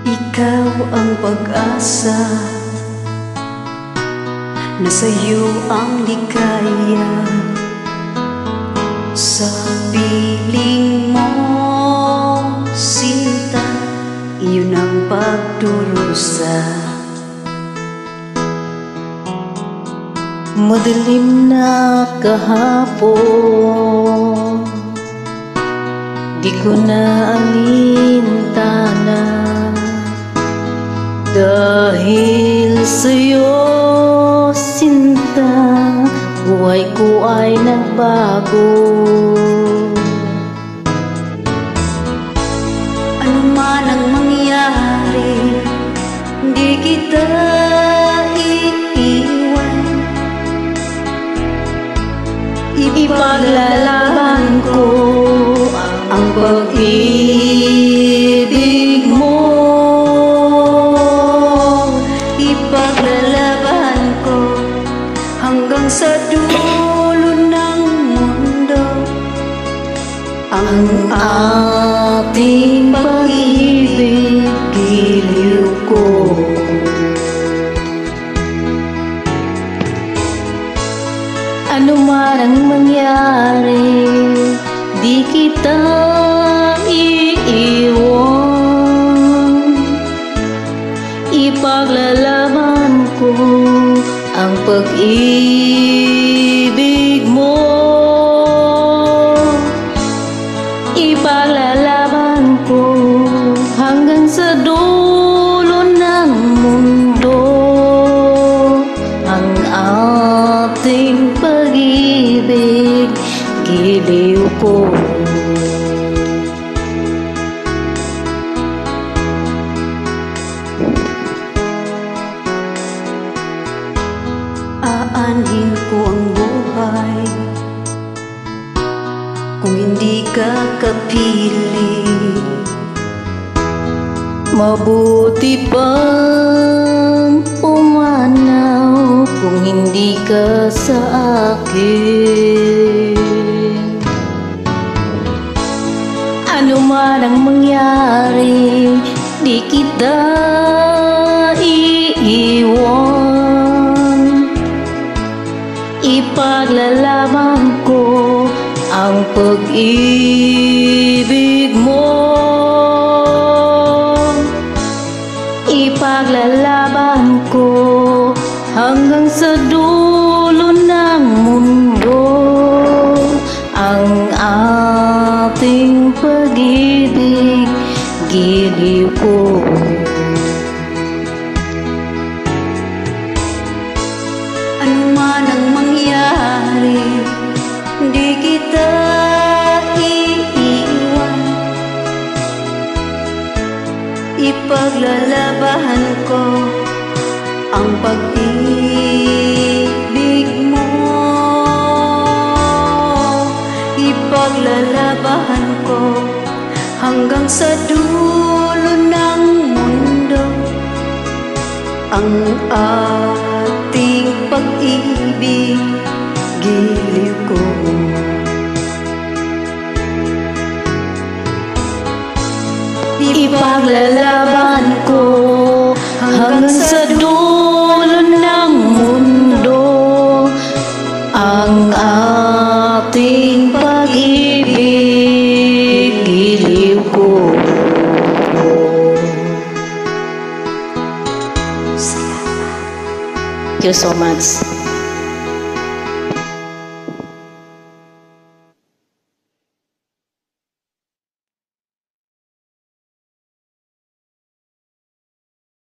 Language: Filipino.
Ikaw ang pag-asa, nasa'yo ang likaya. Sa piling mo, sinta, iyon ang pagdurusa. Madilim na kahapon, di ko na alintana, dahil sa'yo, sinta, buhay ko ay nagbago. Ano man ang mangyari, di kita iiwan. Ipaglalaban ko ang pag-ibig mo. Ipaglalaban ko hanggang sa dulo ng mundo Ang ating pag-ibig, giliw ko. Ano man ang mangyari, di kita iiwan. Ipaglalaban ko ang pag-ibig mo. Ipaglalaban ko hanggang sa dulo ng mundo. Ang ating pag-ibig, giliw ko. Aanhin ko ang buhay kung hindi ka kapiling. Mabuti pang pumanaw kung hindi ka sa akin. Ano man ang mangyari, di kita iiwan. Ipaglalaban ko ang pag-ibig mo. Ipaglalaban ko hanggang sa dulo ng mundo. Ang ating pag-ibig, giliw ko. Ano man ang mangyari, di kita iiwan. Ipaglalaban ko ang pag-ibig mo. Ipaglalaban ko hanggang sa dulo ng mundo. Ang ating pag-ibig, giliw ko. Ipaglalaban ko hanggang sa dulo ng mundo. Ang ating pag-ibig, giliw ko. Thank you so much.